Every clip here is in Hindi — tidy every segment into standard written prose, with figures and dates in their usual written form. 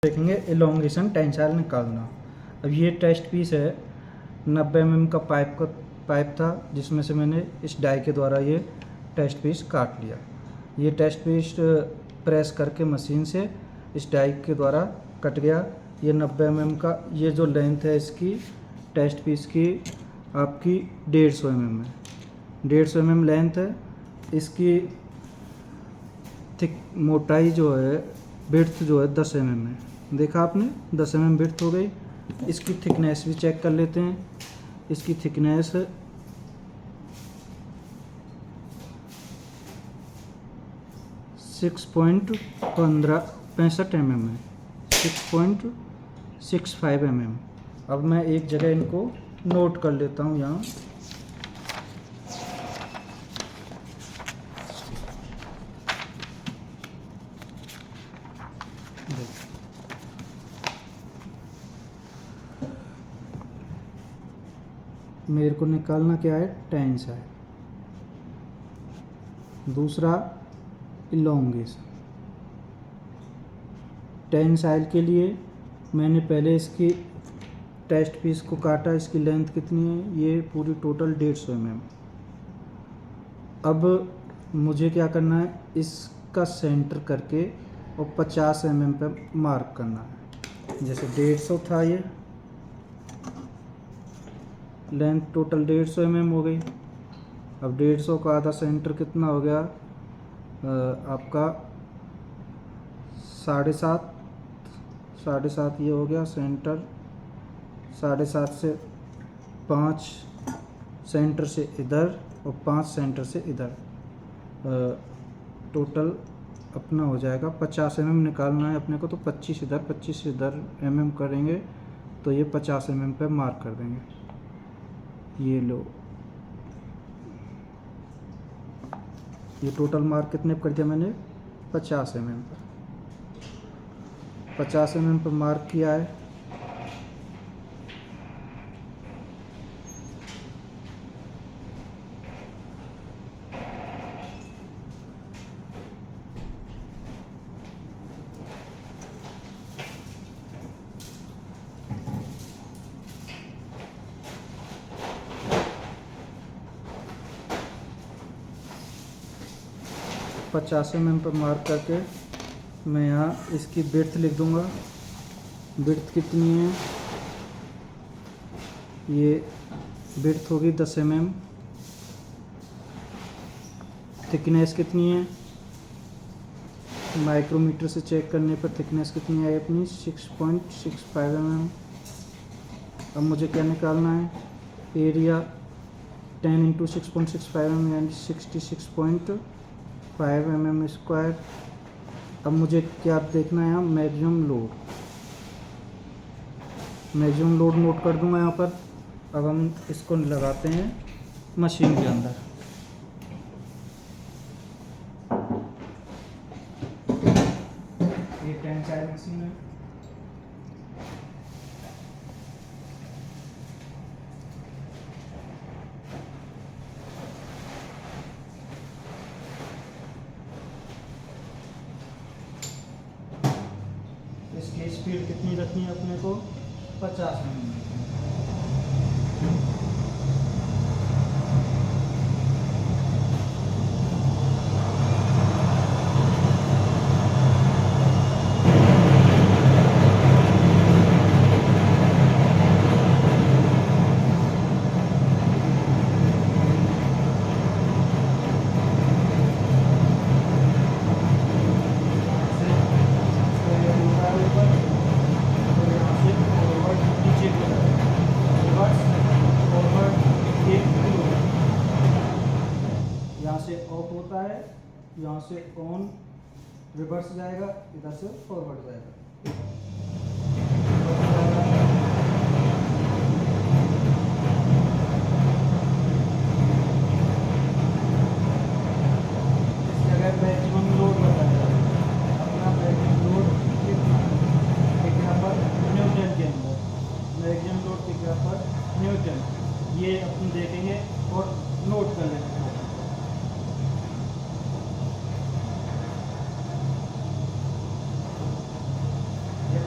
देखेंगे एलोंगेशन टेंसाइल निकालना। अब ये टेस्ट पीस है 90 mm का पाइप था जिसमें से मैंने इस डाई के द्वारा ये टेस्ट पीस काट लिया। ये टेस्ट पीस प्रेस करके मशीन से इस डाई के द्वारा कट गया। ये 90 mm का ये जो लेंथ है इसकी टेस्ट पीस की आपकी 150 mm है। 150 mm लेंथ है। इसकी थिक मोटाई जो है विड्थ जो है 10 mm है। देखा आपने 10 mm विड्थ हो गई। इसकी थिकनेस भी चेक कर लेते हैं। इसकी थिकनेस 6.65 mm है, 6.65 mm। अब मैं एक जगह इनको नोट कर लेता हूँ यहाँ। मेरे को निकालना क्या है, टेंसाइल। दूसरा इलोंगेशन। टेंसाइल के लिए मैंने पहले इसकी टेस्ट पीस को काटा। इसकी लेंथ कितनी है, ये पूरी टोटल 150 mm। अब मुझे क्या करना है, इसका सेंटर करके और 50 mm पे मार्क करना है। जैसे 150 था, ये लेंथ टोटल 150 mm हो गई। अब 150 का आधा सेंटर कितना हो गया आपका 7.5 ये हो गया सेंटर। 7.5 से 5 सेंटर से इधर और 5 सेंटर से इधर, टोटल अपना हो जाएगा 50 mm निकालना है अपने को। तो 25 इधर 25 इधर mm करेंगे तो ये 50 mm पे मार्क कर देंगे। ये लो, ये टोटल मार्क कितने पर कर दिया मैंने, 50 mm पर। 50 mm पर मार्क किया है। पचास mm पर मार्क करके मैं यहाँ इसकी विड्थ लिख दूँगा। विड्थ कितनी है, ये विड्थ होगी 10 mm। थिकनेस कितनी है, माइक्रोमीटर से चेक करने पर थिकनेस कितनी है अपनी, 6.65 mm। अब मुझे क्या निकालना है, एरिया 10 इंटू 6.65 mm यानी 66.5 mm स्क्वायर। अब मुझे क्या देखना है यहाँ, मैक्सिमम लोड नोट कर दूंगा यहाँ पर। अब हम इसको लगाते हैं मशीन के अंदर। ये टेंसाइल मशीन है। इसकी स्पीड कितनी रखनी है अपने को, 50 mm। यहाँ से ऑफ होता है, यहाँ से ऑन, रिवर्स जाएगा, इधर से फॉरवर्ड जाएगा। इस जगह मैक्सिमम लोड बताएगा, अपना मैक्सिमम लोड कितना एक यहाँ पर न्यूटन के अंदर, मैक्सिमम लोड के यहाँ पर न्यूटन, ये अपन देखेंगे और नोट कर लेंगे।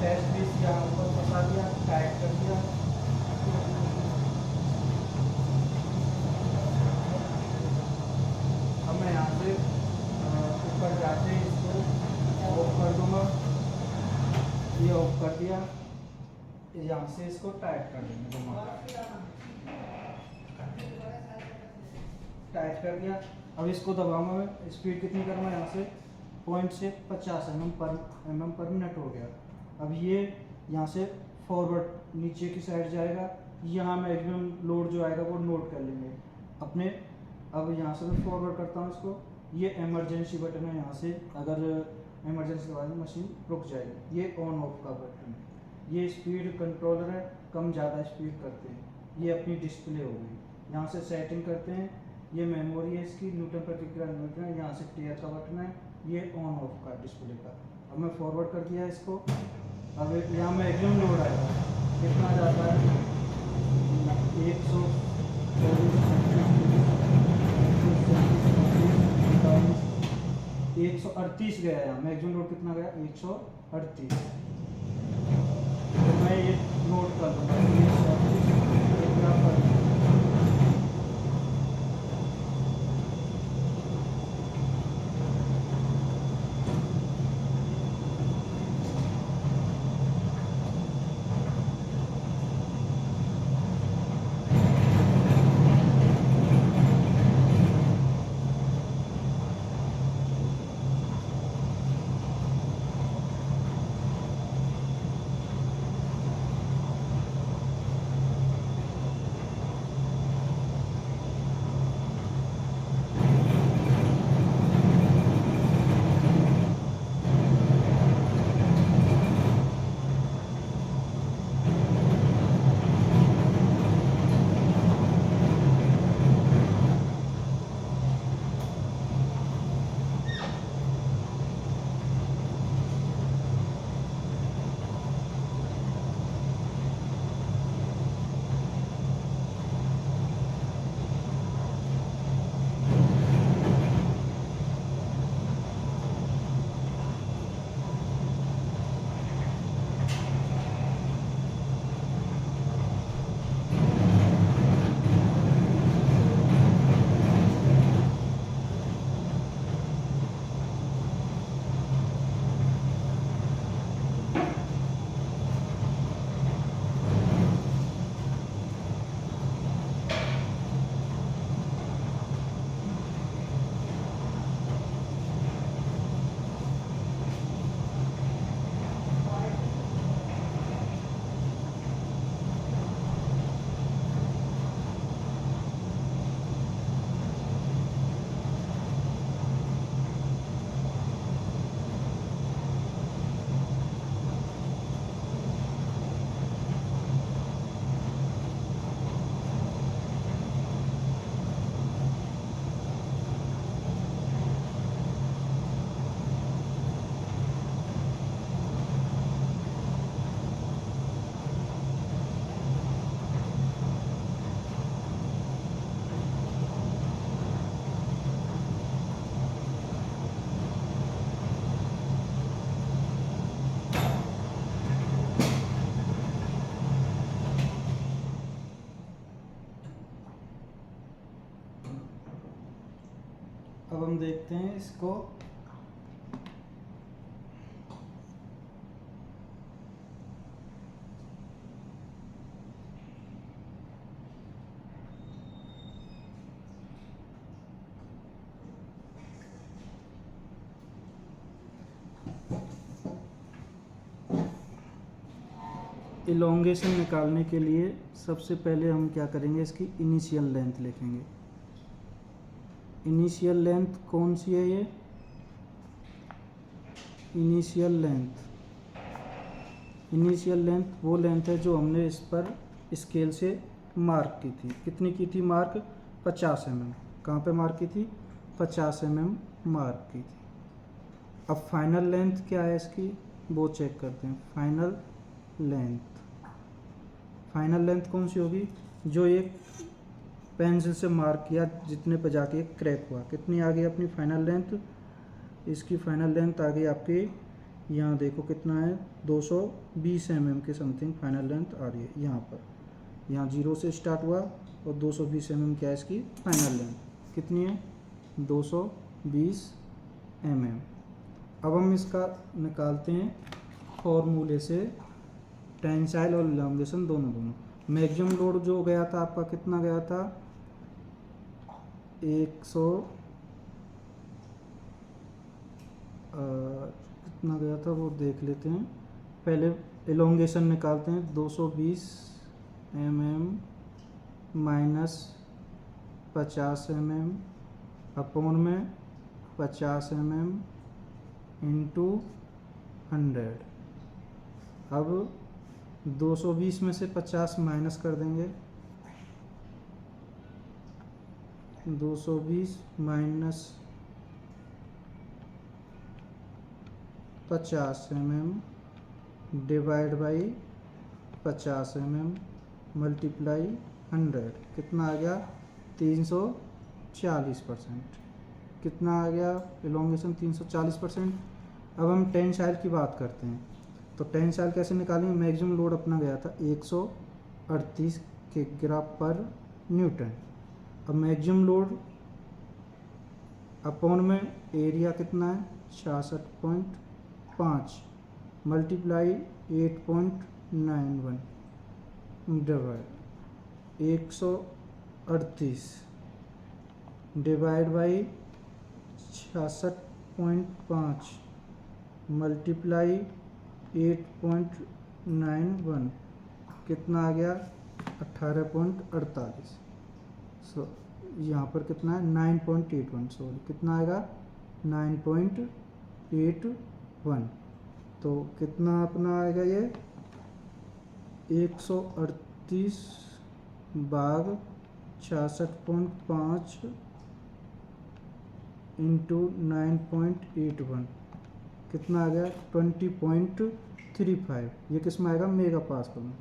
टेस्ट पीस यहाँ ऊपर फंसा दिया, टाइट कर दिया। अब मैं यहाँ से ऊपर जाते ही इसको ऑफ कर दूँगा। ये ऑफ कर दिया, यहाँ से इसको टाइट कर देंगे, टाइट कर दिया। अब इसको दबाऊंगा मैं, स्पीड कितनी करूँगा यहाँ से 0 से 50 mm पर मिनट हो गया। अब ये यहाँ से फॉरवर्ड नीचे की साइड जाएगा, यहाँ मैक्सिमम लोड जो आएगा वो नोट कर लेंगे अपने। अब यहाँ से मैं फॉरवर्ड करता हूँ इसको। ये इमरजेंसी बटन है, यहाँ से अगर इमरजेंसी दबा दें मशीन रुक जाएगी। ये ऑन ऑफ का बटन है। ये स्पीड कंट्रोलर है, कम ज़्यादा स्पीड करते हैं। ये अपनी डिस्प्ले हो गई, यहाँ से सेटिंग करते हैं। ये मेमोरी है इसकी, न्यूटन प्रति किलोमीटर है। यहाँ से टीयर का बटन है, ये ऑन ऑफ का डिस्प्ले का। अब मैं फॉरवर्ड कर दिया इसको। अब यहाँ मैक्सिमम लोड आएगा, कितना जाता है 138 गया है। मैक्सिमम लोड कितना गया 138। तो मैं ये नोट कर दूँगा 138। अब हम देखते हैं इसको। इलोंगेशन निकालने के लिए सबसे पहले हम क्या करेंगे, इसकी इनिशियल लेंथ लिखेंगे। इनिशियल लेंथ कौन सी है? ये इनिशियल लेंथ वो लेंथ है जो हमने इस पर स्केल से मार्क की थी। कितनी की थी मार्क? 50 mm। कहाँ पे मार्क की थी? 50 mm मार्क की थी। अब फाइनल लेंथ क्या है इसकी, वो चेक करते हैं। फाइनल लेंथ कौन सी होगी? जो एक पेंसिल से मार्क किया जितने पे जाके क्रैक हुआ। कितनी आ गई अपनी फाइनल लेंथ? इसकी फाइनल लेंथ आ गई आपकी यहाँ देखो कितना है, 220 mm के समथिंग फाइनल लेंथ आ रही है यहाँ पर। यहाँ 0 से स्टार्ट हुआ और 220 mm क्या है इसकी फाइनल लेंथ कितनी है, 220 mm। अब हम इसका निकालते हैं फॉर्मूले से टेंसाइल और इलांगेशन दोनों। मैक्सिमम लोड जो गया था आपका कितना गया था, 100 कितना गया था वो देख लेते हैं। पहले इलांगेशन निकालते हैं, 220 mm माइनस 50 mm अपॉन में 50 mm इंटू 100। अब 220 में से 50 माइनस कर देंगे, 220 minus 50 mm divide by 50 mm multiply 100 कितना आ गया, 340%। कितना आ गया इलांगेशन, 340%। अब हम टेंसाइल की बात करते हैं, तो टेंसाइल कैसे निकालेंगे। मैक्सिमम लोड अपना गया था 138 किग्रा पर न्यूटन। अब मैक्सिमम लोड अपॉन में एरिया कितना है, 66.5 multiply 8.91 divide 138 divide by 66.5 multiply 8.91 कितना आ गया, 18.48। सो यहाँ पर कितना है, 9.81, सॉरी कितना आएगा, 9.81। तो कितना अपना आएगा ये, 138 भाग 66.5 इंटू 9.81 कितना आ गया, 20.35। ये किस में आएगा, मेगा पास्कल में,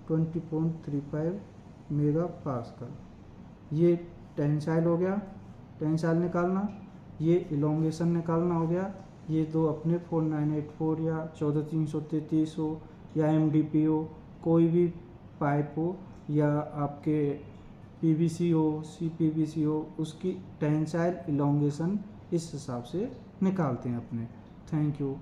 20.35 मेगा पास्कल। ये टेंसाइल हो गया, टेंसाइल निकालना। ये इलांगेशन निकालना हो गया। ये दो अपने 4984 या 14333 हो या MDP हो, कोई भी पाइप हो या आपके PVC हो, CPVC हो, उसकी टेंसाइल इलांगेशन इस हिसाब से निकालते हैं अपने। Thank you.